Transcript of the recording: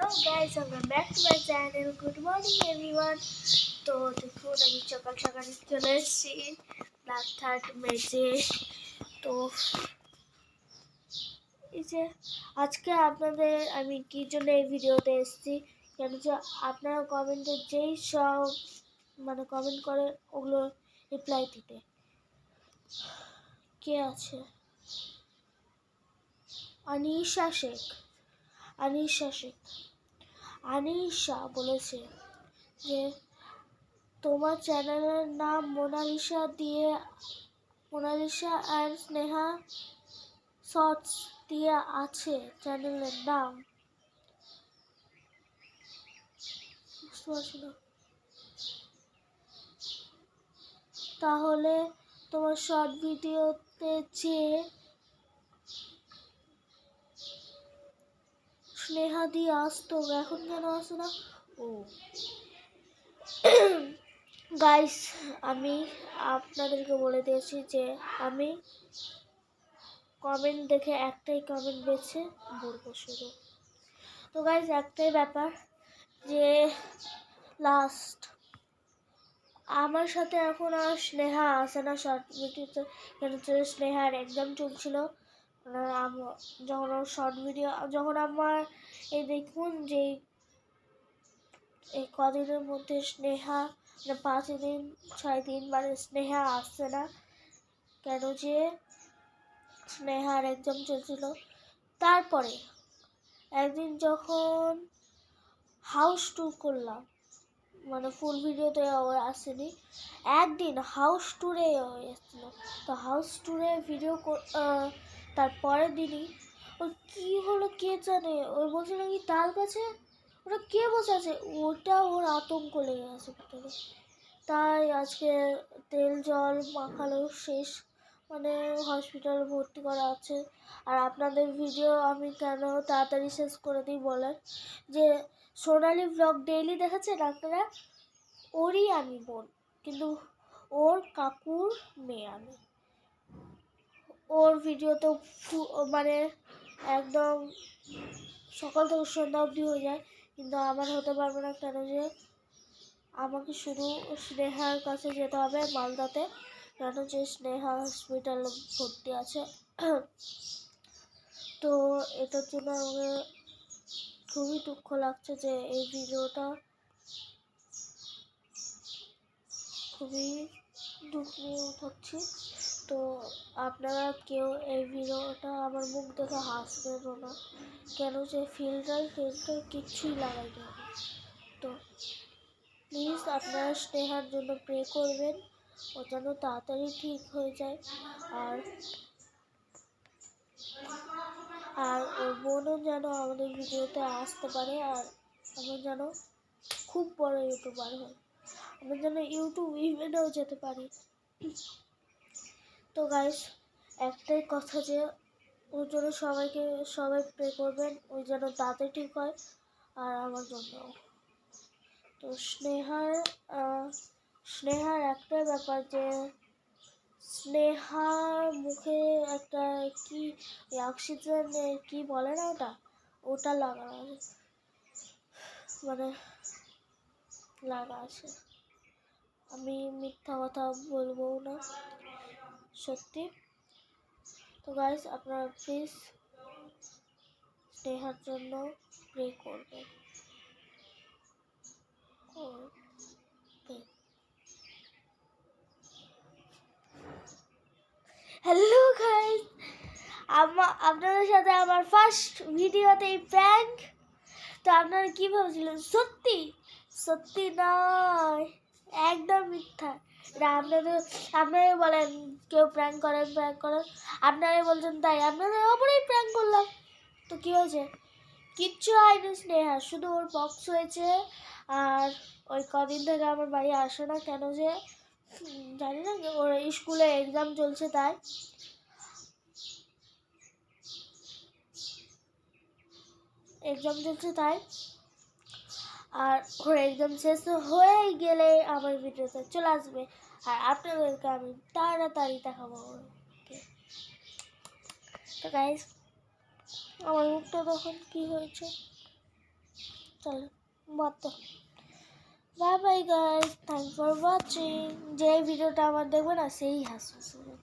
guys, welcome back to my channel. Good morning everyone. তো দেখুন আমি সকাল সকাল চলে এসেছি ব্ল্যাক থার্ড মেজে। তো এই যে আজকে আপনাদের আমি কি জন্য এই ভিডিওতে এসেছি, কেন যে আপনারা কমেন্টে যেই সব কমেন্ট করে ওগুলো রিপ্লাই দিতে। কে আছে? আনিশা বলেছে যে তোমার চ্যানেলের নাম মোনালিসা আর স্নেহা শর্টস দিয়ে আছে চ্যানেলের নাম। বুঝতে পারছি না। তাহলে তোমার শর্ট ভিডিওতে যে স্নেহা দিয়ে আসতো, এখন কেন আসে না? ও গাইস, আমি আপনাদেরকে বলে দিয়েছি যে আমি কমেন্ট দেখে একটাই কমেন্ট বেছে বলবো শুধু। তো গাইস, একটাই ব্যাপার যে লাস্ট আমার সাথে এখন আর স্নেহা আসে না শর্ট ভিডিওতে, কেন স্নেহার এক্সাম চলছিল যখন শর্ট ভিডিও, যখন আমার এই দেখুন যে এই কদিনের মধ্যে স্নেহা 5 দিন 6 দিন স্নেহা আসছে না, কেন যে স্নেহার এক্সাম চলছিল। তারপরে একদিন যখন হাউস ট্যুর করলাম, ফুল ভিডিওতে ও আসেনি, একদিন হাউস ট্যুরে ও এসেছিল। তো হাউস ট্যুরে ভিডিও তার পরের দিনই ওর কী হলো কে জানে, ওই বলছে নাকি তার কাছে ওরা কে বসে আছে, ওটা ওর আতঙ্ক লেগে আছে ভিতরে। তাই আজকে তেল জল মাখালো শেষ, হসপিটালে ভর্তি করা আছে। আর আপনাদের ভিডিও আমি কেন তাড়াতাড়ি শেষ করে দিই বলেন, যে সোনালি ব্লগ ডেইলি দেখেছেন আপনারা, ওরই আমি বোন, কিন্তু ওর কাকুর মেয়ে আমি। ওর ভিডিওতে একদম সকাল থেকে সন্ধ্যা অবধি হয়ে যায়, কিন্তু আমার হতে পারবে না, কেন যে আমাকে শুধু স্নেহার কাছে যেতে হবে মালদাতে, কেন যে স্নেহা হসপিটালে ভর্তি আছে। তো এটার জন্য আমাকে খুবই দুঃখ লাগছে যে এই ভিডিওটা খুবই দুঃখ নিয়ে উঠাচ্ছি। তো আপনারা কেউ এই ভিডিওটা আমার মুখ দেখে হাসবেনও না, কেন যে ফিল্টার কিচ্ছুই লাগাইনি আমি। তো প্লিজ আপনারা স্নেহার জন্য প্রে করবেন, ও যেন তাড়াতাড়ি ঠিক হয়ে যায়, আর ওর বোনও যেন আমাদের ভিডিওতে আসতে পারে, আর আমার যেন খুব বড় ইউটিউবার হয়, আমরা যেন ইউটিউব ইভেন্টেও যেতে পারি। তো গাইস, একটাই কথা যে ওর জন্য সবাই প্রে করবেন, ওই যেন তাড়াতাড়ি ঠিক হয়, আর আমার জন্য। তো স্নেহার একটাই ব্যাপার যে স্নেহার মুখে একটা কি অক্সিজেন কি বলে না, ওটা লাগা আছে। আমি মিথ্যা কথা বলবো না, সত্যি। তো গাইস, আপনারা প্লিজ স্নেহার জন্য প্রে করবেন। হ্যালো গাইস, আপনাদের সাথে আমার ফার্স্ট ভিডিওতে প্র্যাঙ্ক। তো আপনারা কি ভাবছিলেন? সত্যি নয়, একদম মিথ্যা। এটা আপনারাই বলেন কেউ প্র্যাঙ্ক করেন, আপনারাই বলছেন, তাই আপনাদের ওপরেই প্র্যাঙ্ক করলাম। তো কি হয়েছে? কিচ্ছু হয়নি স্নেহা, শুধু ওর বক্স হয়েছে। আর ওই কদিন থেকে আমার বাড়ি আসে না, কেন যে জানি না, ওর স্কুলে এক্সাম চলছে তাই। আর ওর এক্সাম শেষ হয়ে গেলে আমার ভিডিওতে চলে আসবে, আর আপনাদেরকে আমি তাড়াতাড়ি দেখাবো। তো গাইস, আমার মুখটা তখন কি হয়েছে চলো বাদ। Bye bye guys, thank for watching. যে ভিডিওটা আমার দেখবে না সেই হাসবে।